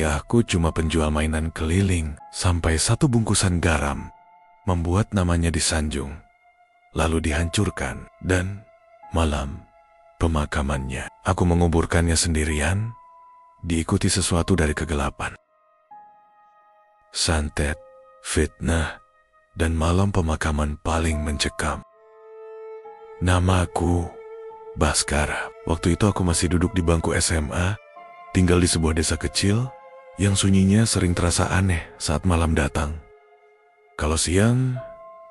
ayahku cuma penjual mainan keliling, sampai satu bungkusan garam membuat namanya disanjung, lalu dihancurkan, dan malam pemakamannya, aku menguburkannya sendirian, diikuti sesuatu dari kegelapan. Santet, fitnah, dan malam pemakaman paling mencekam. Namaku Baskara. Waktu itu aku masih duduk di bangku SMA, tinggal di sebuah desa kecil yang sunyinya sering terasa aneh saat malam datang. Kalau siang,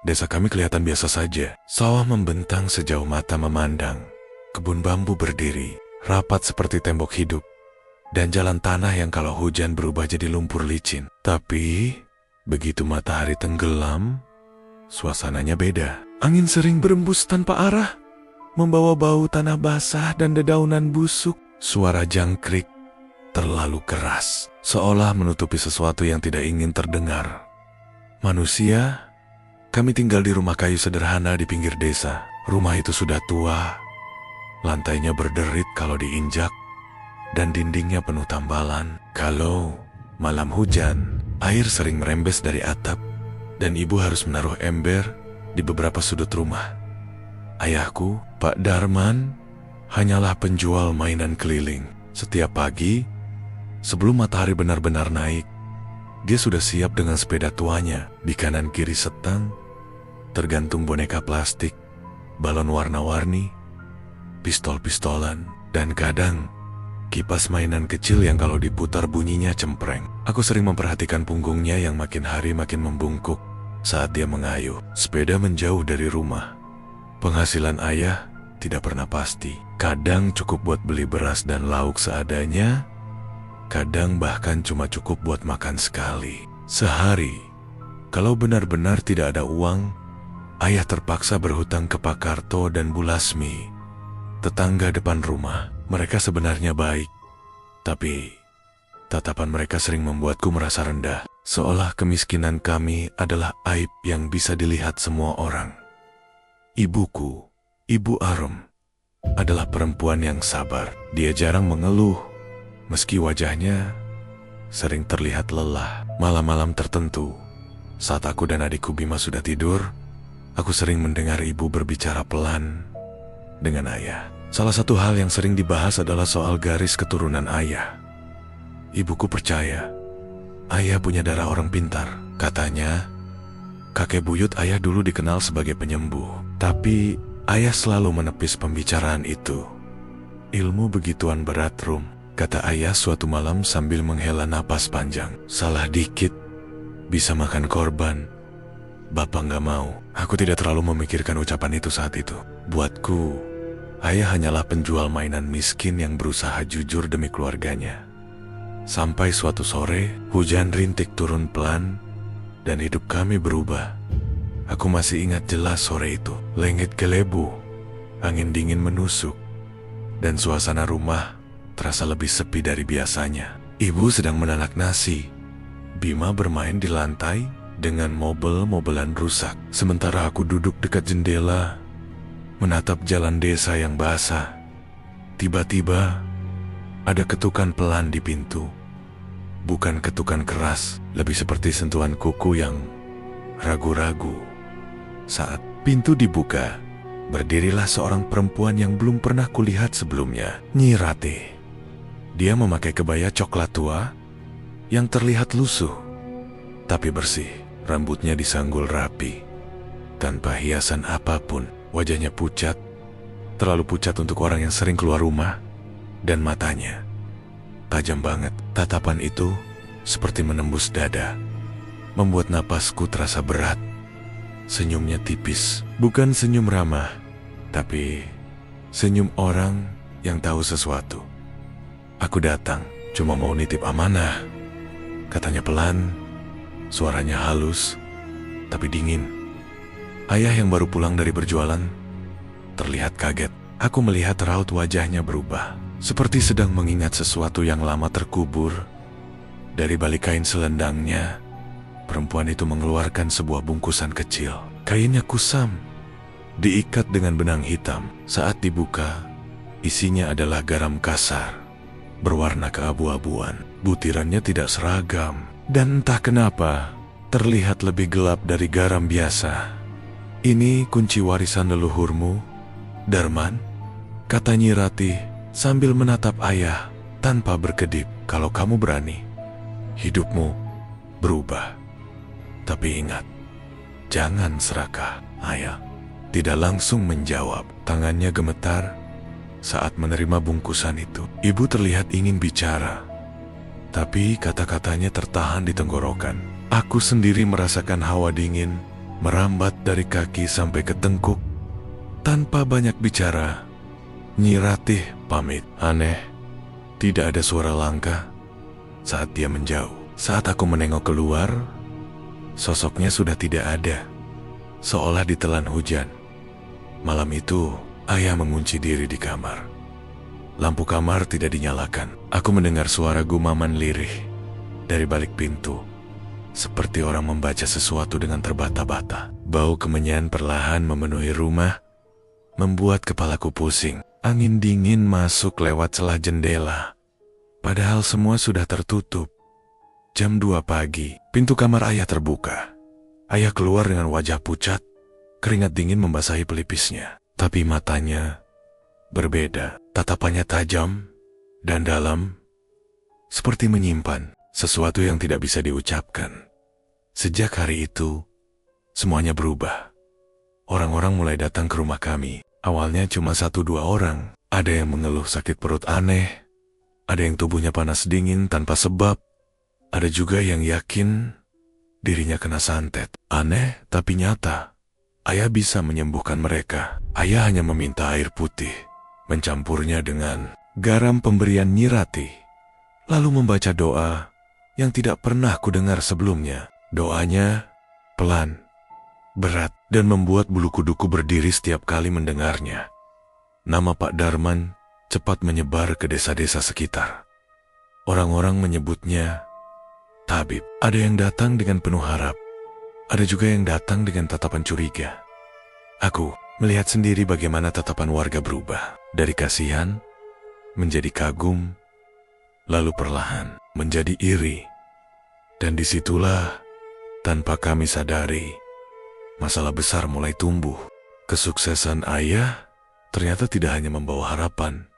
desa kami kelihatan biasa saja. Sawah membentang sejauh mata memandang, kebun bambu berdiri, rapat seperti tembok hidup, dan jalan tanah yang kalau hujan berubah jadi lumpur licin. Tapi, begitu matahari tenggelam, suasananya beda. Angin sering berembus tanpa arah, membawa bau tanah basah dan dedaunan busuk. Suara jangkrik terlalu keras, seolah menutupi sesuatu yang tidak ingin terdengar. Manusia, kami tinggal di rumah kayu sederhana di pinggir desa. Rumah itu sudah tua, lantainya berderit kalau diinjak, dan dindingnya penuh tambalan. Kalau malam hujan, air sering merembes dari atap, dan ibu harus menaruh ember di beberapa sudut rumah. Ayahku, Pak Darman, hanyalah penjual mainan keliling. Setiap pagi, sebelum matahari benar-benar naik, dia sudah siap dengan sepeda tuanya. Di kanan kiri setang, tergantung boneka plastik, balon warna-warni, pistol-pistolan, dan kadang kipas mainan kecil yang kalau diputar bunyinya cempreng. Aku sering memperhatikan punggungnya yang makin hari makin membungkuk saat dia mengayuh. Sepeda menjauh dari rumah. Penghasilan ayah tidak pernah pasti. Kadang cukup buat beli beras dan lauk seadanya, kadang bahkan cuma cukup buat makan sekali sehari. Kalau benar-benar tidak ada uang, ayah terpaksa berhutang ke Pak Karto dan Bu Lasmi, tetangga depan rumah. Mereka sebenarnya baik, tapi tatapan mereka sering membuatku merasa rendah, seolah kemiskinan kami adalah aib yang bisa dilihat semua orang. Ibuku, Ibu Arum, adalah perempuan yang sabar. Dia jarang mengeluh, meski wajahnya sering terlihat lelah. Malam-malam tertentu, saat aku dan adikku Bima sudah tidur, aku sering mendengar ibu berbicara pelan dengan ayah. Salah satu hal yang sering dibahas adalah soal garis keturunan ayah. Ibuku percaya ayah punya darah orang pintar. Katanya, kakek buyut ayah dulu dikenal sebagai penyembuh. Tapi ayah selalu menepis pembicaraan itu. Ilmu begituan berat, Rum, kata ayah suatu malam sambil menghela napas panjang. Salah dikit, bisa makan korban. Bapak nggak mau. Aku tidak terlalu memikirkan ucapan itu saat itu. Buatku, ayah hanyalah penjual mainan miskin yang berusaha jujur demi keluarganya. Sampai suatu sore, hujan rintik turun pelan, dan hidup kami berubah. Aku masih ingat jelas sore itu. Langit gelebu, angin dingin menusuk, dan suasana rumah terasa lebih sepi dari biasanya. Ibu sedang menanak nasi. Bima bermain di lantai dengan mobil-mobilan rusak. Sementara aku duduk dekat jendela, menatap jalan desa yang basah. Tiba-tiba, ada ketukan pelan di pintu. Bukan ketukan keras, lebih seperti sentuhan kuku yang ragu-ragu. Saat pintu dibuka, berdirilah seorang perempuan yang belum pernah kulihat sebelumnya, Nyi Ratih. Dia memakai kebaya coklat tua yang terlihat lusuh, tapi bersih. Rambutnya disanggul rapi, tanpa hiasan apapun. Wajahnya pucat, terlalu pucat untuk orang yang sering keluar rumah, dan matanya tajam banget. Tatapan itu seperti menembus dada, membuat napasku terasa berat. Senyumnya tipis, bukan senyum ramah, tapi senyum orang yang tahu sesuatu. Aku datang, cuma mau nitip amanah, katanya pelan, suaranya halus, tapi dingin. Ayah yang baru pulang dari berjualan terlihat kaget. Aku melihat raut wajahnya berubah, seperti sedang mengingat sesuatu yang lama terkubur. Dari balik kain selendangnya, perempuan itu mengeluarkan sebuah bungkusan kecil. Kainnya kusam, diikat dengan benang hitam. Saat dibuka, isinya adalah garam kasar, berwarna keabu-abuan. Butirannya tidak seragam, dan entah kenapa terlihat lebih gelap dari garam biasa. "Ini kunci warisan leluhurmu, Darman," kata Nyi Ratih sambil menatap ayah tanpa berkedip. "Kalau kamu berani, hidupmu berubah. Tapi ingat, jangan serakah." Ayah tidak langsung menjawab. Tangannya gemetar saat menerima bungkusan itu. Ibu terlihat ingin bicara, tapi kata-katanya tertahan di tenggorokan. Aku sendiri merasakan hawa dingin merambat dari kaki sampai ke tengkuk. Tanpa banyak bicara, Nyi Ratih pamit. Aneh, tidak ada suara langkah saat dia menjauh. Saat aku menengok keluar, sosoknya sudah tidak ada, seolah ditelan hujan. Malam itu, ayah mengunci diri di kamar. Lampu kamar tidak dinyalakan. Aku mendengar suara gumaman lirih dari balik pintu, seperti orang membaca sesuatu dengan terbata-bata. Bau kemenyan perlahan memenuhi rumah, membuat kepalaku pusing. Angin dingin masuk lewat celah jendela, padahal semua sudah tertutup. Jam 2 pagi, pintu kamar ayah terbuka. Ayah keluar dengan wajah pucat, keringat dingin membasahi pelipisnya. Tapi matanya berbeda, tatapannya tajam dan dalam, seperti menyimpan sesuatu yang tidak bisa diucapkan. Sejak hari itu, semuanya berubah. Orang-orang mulai datang ke rumah kami. Awalnya cuma 1-2 orang. Ada yang mengeluh sakit perut aneh, ada yang tubuhnya panas dingin tanpa sebab, ada juga yang yakin dirinya kena santet. Aneh tapi nyata, ayah bisa menyembuhkan mereka. Ayah hanya meminta air putih, mencampurnya dengan garam pemberian Nyi Ratih, lalu membaca doa yang tidak pernah kudengar sebelumnya. Doanya pelan, berat, dan membuat bulu kuduku berdiri setiap kali mendengarnya. Nama Pak Darman cepat menyebar ke desa-desa sekitar. Orang-orang menyebutnya tabib. Ada yang datang dengan penuh harap, ada juga yang datang dengan tatapan curiga. Aku melihat sendiri bagaimana tatapan warga berubah, dari kasihan menjadi kagum, lalu perlahan menjadi iri. Dan disitulah, tanpa kami sadari, masalah besar mulai tumbuh. Kesuksesan ayah ternyata tidak hanya membawa harapan,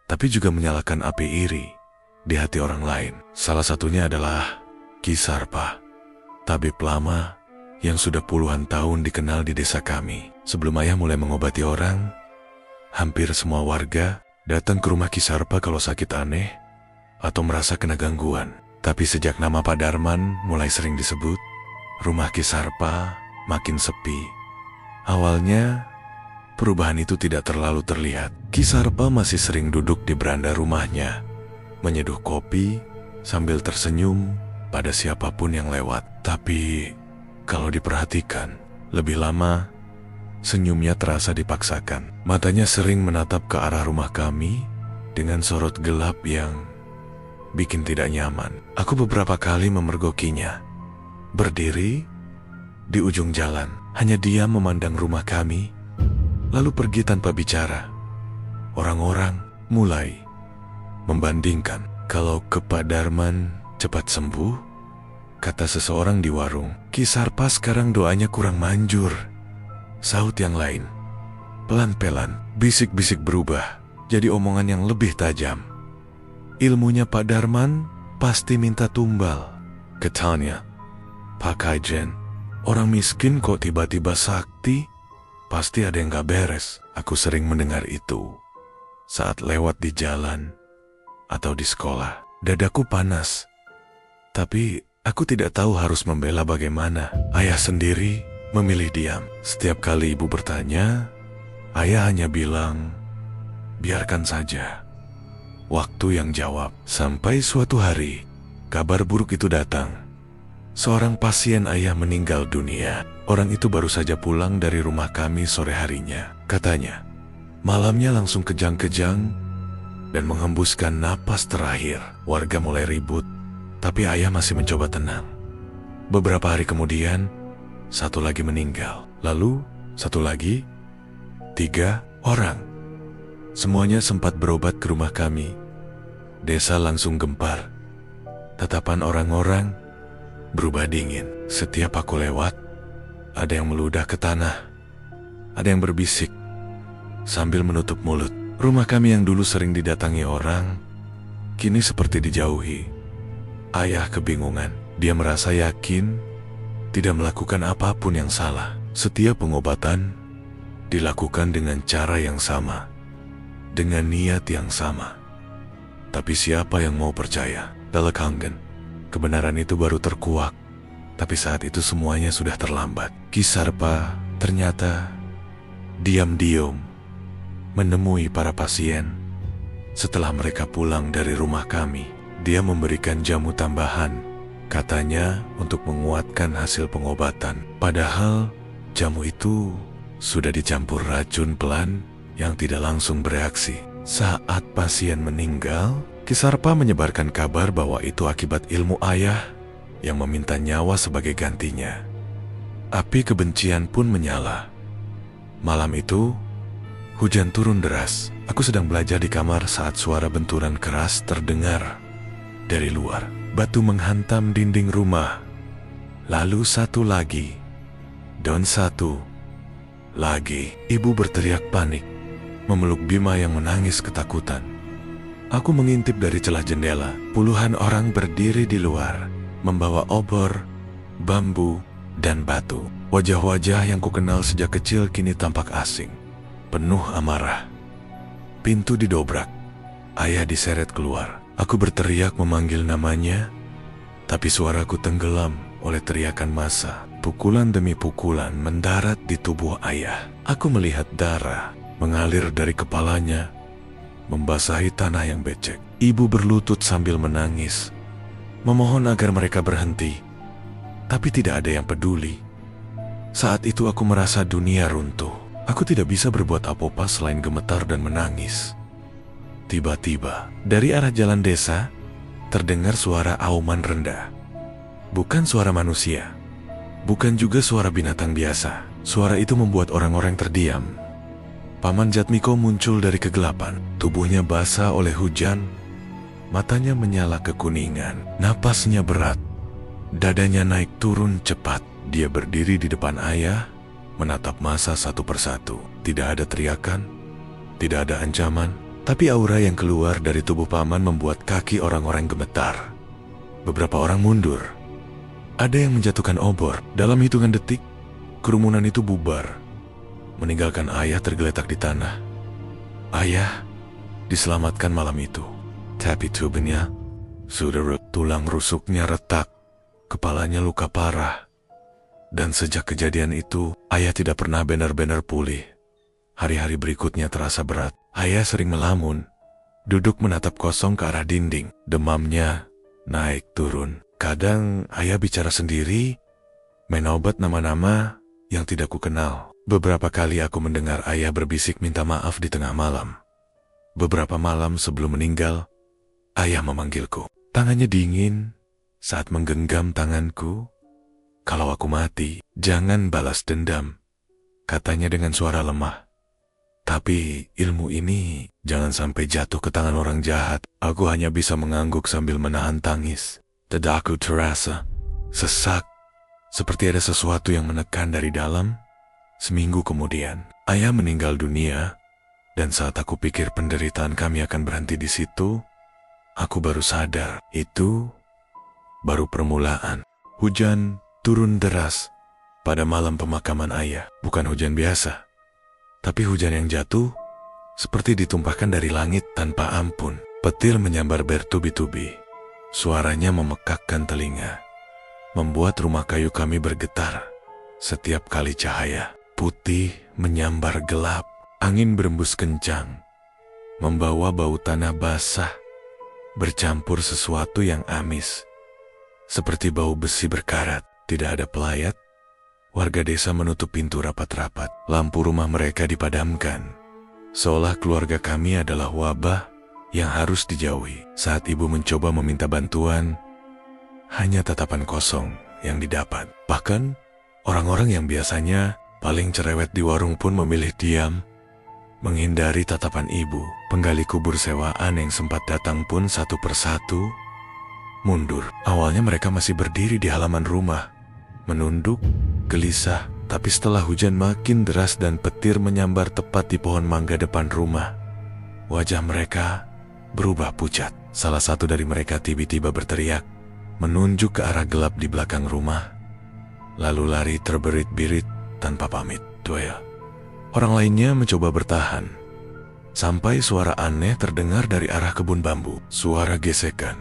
tapi juga menyalakan api iri di hati orang lain. Salah satunya adalah Ki Sarpa, tabib lama yang sudah puluhan tahun dikenal di desa kami. Sebelum ayah mulai mengobati orang, hampir semua warga datang ke rumah Ki Sarpa kalau sakit aneh atau merasa kena gangguan. Tapi sejak nama Pak Darman mulai sering disebut, rumah Ki Sarpa makin sepi. Awalnya, perubahan itu tidak terlalu terlihat. Ki Sarpa masih sering duduk di beranda rumahnya, menyeduh kopi sambil tersenyum pada siapapun yang lewat. Tapi, kalau diperhatikan, lebih lama, senyumnya terasa dipaksakan. Matanya sering menatap ke arah rumah kami dengan sorot gelap yang bikin tidak nyaman. Aku beberapa kali memergokinya, berdiri di ujung jalan, hanya diam memandang rumah kami, lalu pergi tanpa bicara. Orang-orang mulai membandingkan. Kalau ke Pak Darman cepat sembuh, kata seseorang di warung, Ki Sarpa sekarang doanya kurang manjur, sahut yang lain. Pelan-pelan, bisik-bisik berubah jadi omongan yang lebih tajam. Ilmunya Pak Darman pasti minta tumbal, katanya. Pak Kaijen, orang miskin kok tiba-tiba sakti? Pasti ada yang gak beres. Aku sering mendengar itu saat lewat di jalan atau di sekolah. Dadaku panas, tapi aku tidak tahu harus membela bagaimana. Ayah sendiri memilih diam. Setiap kali ibu bertanya, ayah hanya bilang, biarkan saja. Waktu yang jawab. Sampai suatu hari, kabar buruk itu datang. Seorang pasien ayah meninggal dunia. Orang itu baru saja pulang dari rumah kami sore harinya. Katanya, malamnya langsung kejang-kejang dan menghembuskan napas terakhir. Warga mulai ribut, tapi ayah masih mencoba tenang. Beberapa hari kemudian, satu lagi meninggal. Lalu, satu lagi, 3 orang. Semuanya sempat berobat ke rumah kami. Desa langsung gempar. Tatapan orang-orang berubah dingin. Setiap aku lewat, ada yang meludah ke tanah, ada yang berbisik sambil menutup mulut. Rumah kami yang dulu sering didatangi orang, kini seperti dijauhi. Ayah kebingungan. Dia merasa yakin tidak melakukan apapun yang salah. Setiap pengobatan dilakukan dengan cara yang sama, dengan niat yang sama. Tapi siapa yang mau percaya? Telekangen. Kebenaran itu baru terkuak. Tapi saat itu semuanya sudah terlambat. Ki Sarpa ternyata diam-diam menemui para pasien. Setelah mereka pulang dari rumah kami, dia memberikan jamu tambahan, katanya untuk menguatkan hasil pengobatan. Padahal jamu itu sudah dicampur racun pelan yang tidak langsung bereaksi. Saat pasien meninggal, Ki Sarpa menyebarkan kabar bahwa itu akibat ilmu ayah yang meminta nyawa sebagai gantinya. Api kebencian pun menyala. Malam itu, hujan turun deras. Aku sedang belajar di kamar saat suara benturan keras terdengar dari luar. Batu menghantam dinding rumah. Lalu satu lagi. Dan satu lagi. Ibu berteriak panik, memeluk Bima yang menangis ketakutan. Aku mengintip dari celah jendela. Puluhan orang berdiri di luar, membawa obor, bambu, dan batu. Wajah-wajah yang kukenal sejak kecil kini tampak asing, penuh amarah. Pintu didobrak. Ayah diseret keluar. Aku berteriak memanggil namanya, tapi suaraku tenggelam oleh teriakan massa. Pukulan demi pukulan mendarat di tubuh ayah. Aku melihat darah mengalir dari kepalanya, membasahi tanah yang becek. Ibu berlutut sambil menangis, memohon agar mereka berhenti. Tapi tidak ada yang peduli. Saat itu aku merasa dunia runtuh. Aku tidak bisa berbuat apa-apa selain gemetar dan menangis. Tiba-tiba, dari arah jalan desa, terdengar suara auman rendah. Bukan suara manusia, bukan juga suara binatang biasa. Suara itu membuat orang-orang terdiam. Paman Jatmiko muncul dari kegelapan. Tubuhnya basah oleh hujan, matanya menyala kekuningan, napasnya berat, dadanya naik turun cepat. Dia berdiri di depan ayah, menatap massa satu persatu. Tidak ada teriakan, tidak ada ancaman, tapi aura yang keluar dari tubuh paman membuat kaki orang-orang gemetar. Beberapa orang mundur. Ada yang menjatuhkan obor. Dalam hitungan detik, kerumunan itu bubar, meninggalkan ayah tergeletak di tanah. Ayah diselamatkan malam itu, tapi tubuhnya sudah tulang rusuknya retak, kepalanya luka parah. Dan sejak kejadian itu, ayah tidak pernah benar-benar pulih. Hari-hari berikutnya terasa berat. Ayah sering melamun, duduk menatap kosong ke arah dinding. Demamnya naik turun. Kadang ayah bicara sendiri, main obat nama-nama yang tidak kukenal. Beberapa kali aku mendengar ayah berbisik minta maaf di tengah malam. Beberapa malam sebelum meninggal, ayah memanggilku. Tangannya dingin saat menggenggam tanganku. Kalau aku mati, jangan balas dendam, katanya dengan suara lemah. Tapi ilmu ini jangan sampai jatuh ke tangan orang jahat. Aku hanya bisa mengangguk sambil menahan tangis. Dadaku terasa sesak, seperti ada sesuatu yang menekan dari dalam. Seminggu kemudian, ayah meninggal dunia, dan saat aku pikir penderitaan kami akan berhenti di situ, aku baru sadar itu baru permulaan. Hujan turun deras pada malam pemakaman ayah. Bukan hujan biasa, tapi hujan yang jatuh seperti ditumpahkan dari langit tanpa ampun. Petir menyambar bertubi-tubi. Suaranya memekakkan telinga, membuat rumah kayu kami bergetar. Setiap kali cahaya putih menyambar gelap, angin berembus kencang, membawa bau tanah basah, bercampur sesuatu yang amis, seperti bau besi berkarat. Tidak ada pelayat. Warga desa menutup pintu rapat-rapat. Lampu rumah mereka dipadamkan, seolah keluarga kami adalah wabah yang harus dijauhi. Saat ibu mencoba meminta bantuan, hanya tatapan kosong yang didapat. Bahkan orang-orang yang biasanya paling cerewet di warung pun memilih diam, menghindari tatapan ibu. Penggali kubur sewaan yang sempat datang pun satu persatu mundur. Awalnya mereka masih berdiri di halaman rumah, menunduk, gelisah. Tapi setelah hujan makin deras dan petir menyambar tepat di pohon mangga depan rumah, wajah mereka berubah pucat. Salah satu dari mereka tiba-tiba berteriak, menunjuk ke arah gelap di belakang rumah, lalu lari terberit-birit tanpa pamit. Duel. Orang lainnya mencoba bertahan, sampai suara aneh terdengar dari arah kebun bambu. Suara gesekan,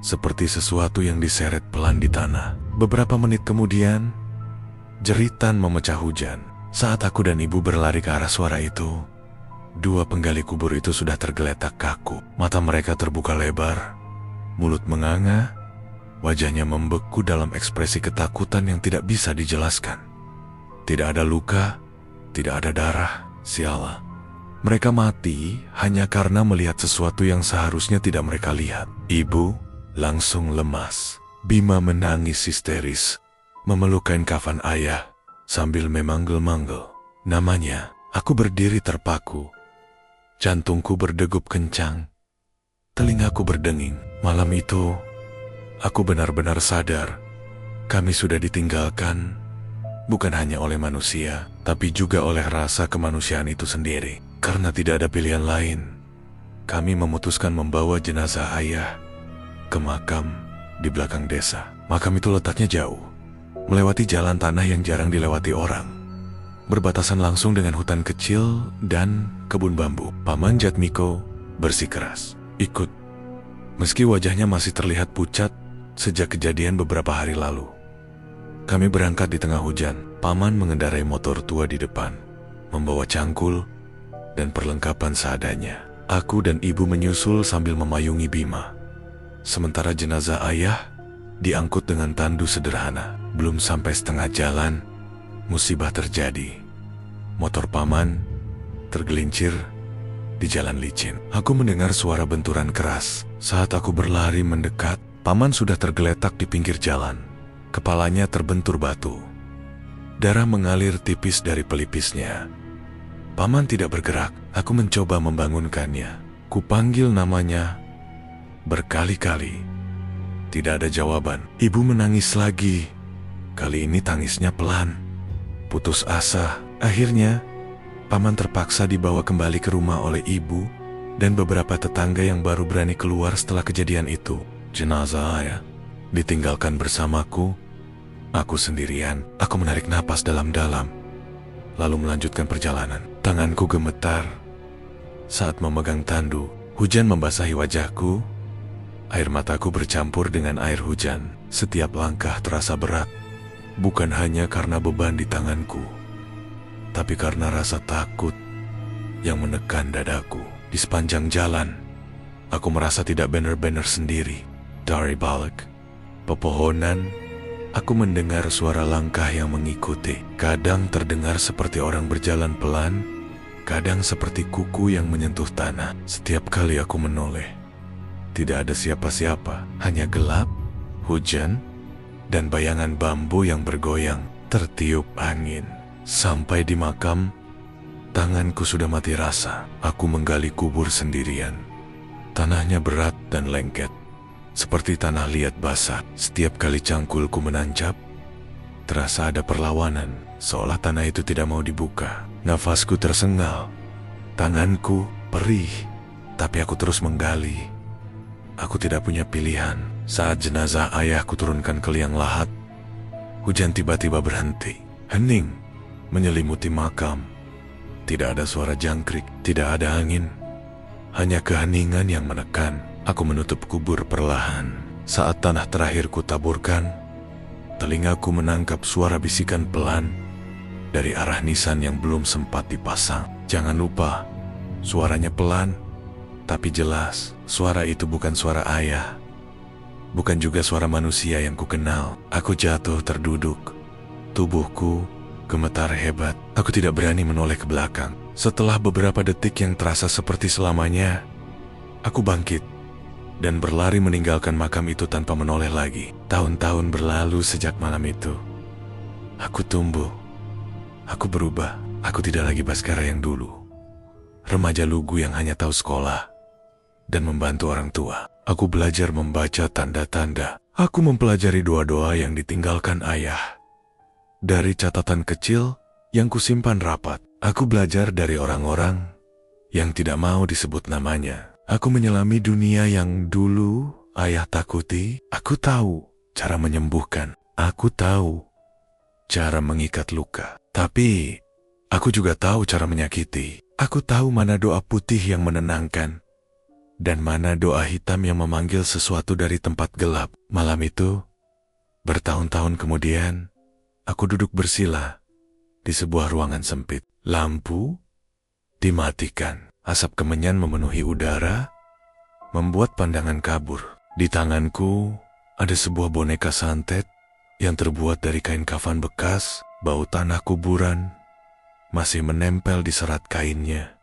seperti sesuatu yang diseret pelan di tanah. Beberapa menit kemudian, jeritan memecah hujan. Saat aku dan ibu berlari ke arah suara itu, dua penggali kubur itu sudah tergeletak kaku. Mata mereka terbuka lebar, mulut menganga, wajahnya membeku dalam ekspresi ketakutan yang tidak bisa dijelaskan. Tidak ada luka, tidak ada darah, sialah. Mereka mati hanya karena melihat sesuatu yang seharusnya tidak mereka lihat. Ibu langsung lemas. Bima menangis histeris, memeluk kain kafan ayah sambil memanggil-manggil namanya. Aku berdiri terpaku. Jantungku berdegup kencang. Telingaku berdenging. Malam itu, aku benar-benar sadar kami sudah ditinggalkan, bukan hanya oleh manusia, tapi juga oleh rasa kemanusiaan itu sendiri. Karena tidak ada pilihan lain, kami memutuskan membawa jenazah ayah ke makam di belakang desa. Makam itu letaknya jauh, melewati jalan tanah yang jarang dilewati orang, berbatasan langsung dengan hutan kecil dan kebun bambu. Paman Jatmiko bersikeras, "Ikut." Meski wajahnya masih terlihat pucat sejak kejadian beberapa hari lalu. Kami berangkat di tengah hujan. Paman mengendarai motor tua di depan, membawa cangkul dan perlengkapan seadanya. Aku dan ibu menyusul sambil memayungi Bima. Sementara jenazah ayah diangkut dengan tandu sederhana. Belum sampai setengah jalan, musibah terjadi. Motor paman tergelincir di jalan licin. Aku mendengar suara benturan keras. Saat aku berlari mendekat, paman sudah tergeletak di pinggir jalan. Kepalanya terbentur batu. Darah mengalir tipis dari pelipisnya. Paman tidak bergerak. Aku mencoba membangunkannya. Kupanggil namanya berkali-kali. Tidak ada jawaban. Ibu menangis lagi. Kali ini tangisnya pelan. Putus asa. Akhirnya, paman terpaksa dibawa kembali ke rumah oleh ibu dan beberapa tetangga yang baru berani keluar setelah kejadian itu. Jenazah ayah ditinggalkan bersamaku. Aku sendirian. Aku menarik napas dalam-dalam, lalu melanjutkan perjalanan. Tanganku gemetar saat memegang tandu. Hujan membasahi wajahku. Air mataku bercampur dengan air hujan. Setiap langkah terasa berat, bukan hanya karena beban di tanganku, tapi karena rasa takut yang menekan dadaku. Di sepanjang jalan, aku merasa tidak benar-benar sendiri. Dari balik pepohonan, aku mendengar suara langkah yang mengikuti. Kadang terdengar seperti orang berjalan pelan, kadang seperti kuku yang menyentuh tanah. Setiap kali aku menoleh, tidak ada siapa-siapa, hanya gelap, hujan, dan bayangan bambu yang bergoyang tertiup angin. Sampai di makam, tanganku sudah mati rasa. Aku menggali kubur sendirian. Tanahnya berat dan lengket, seperti tanah liat basah. Setiap kali cangkulku menancap, terasa ada perlawanan, seolah tanah itu tidak mau dibuka. Nafasku tersengal, tanganku perih, tapi aku terus menggali. Aku tidak punya pilihan. Saat jenazah ayahku turunkan ke liang lahat, hujan tiba-tiba berhenti. Hening menyelimuti makam. Tidak ada suara jangkrik, tidak ada angin, hanya keheningan yang menekan. Aku menutup kubur perlahan. Saat tanah terakhir kutaburkan, telingaku menangkap suara bisikan pelan dari arah nisan yang belum sempat dipasang. Jangan lupa, suaranya pelan tapi jelas. Suara itu bukan suara ayah, bukan juga suara manusia yang kukenal. Aku jatuh terduduk. Tubuhku gemetar hebat. Aku tidak berani menoleh ke belakang. Setelah beberapa detik yang terasa seperti selamanya, aku bangkit dan berlari meninggalkan makam itu tanpa menoleh lagi. Tahun-tahun berlalu sejak malam itu. Aku tumbuh. Aku berubah. Aku tidak lagi Baskara yang dulu. Remaja lugu yang hanya tahu sekolah dan membantu orang tua. Aku belajar membaca tanda-tanda. Aku mempelajari doa-doa yang ditinggalkan ayah. Dari catatan kecil yang kusimpan rapat, aku belajar dari orang-orang yang tidak mau disebut namanya. Aku menyelami dunia yang dulu ayah takuti. Aku tahu cara menyembuhkan. Aku tahu cara mengikat luka. Tapi aku juga tahu cara menyakiti. Aku tahu mana doa putih yang menenangkan dan mana doa hitam yang memanggil sesuatu dari tempat gelap. Malam itu, bertahun-tahun kemudian, aku duduk bersila di sebuah ruangan sempit. Lampu dimatikan. Asap kemenyan memenuhi udara, membuat pandangan kabur. Di tanganku ada sebuah boneka santet yang terbuat dari kain kafan bekas. Bau tanah kuburan masih menempel di serat kainnya.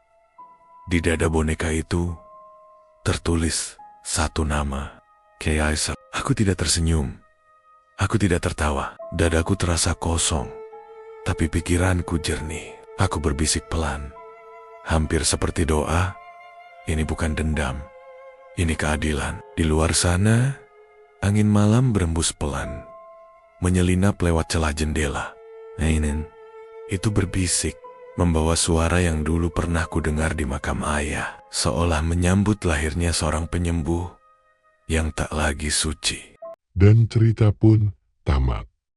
Di dada boneka itu tertulis satu nama, Kaisar. Aku tidak tersenyum. Aku tidak tertawa. Dadaku terasa kosong, tapi pikiranku jernih. Aku berbisik pelan, hampir seperti doa. Ini bukan dendam, ini keadilan. Di luar sana, angin malam berembus pelan, menyelinap lewat celah jendela. Ainen, itu berbisik, membawa suara yang dulu pernah kudengar di makam ayah, seolah menyambut lahirnya seorang penyembuh yang tak lagi suci. Dan cerita pun tamat.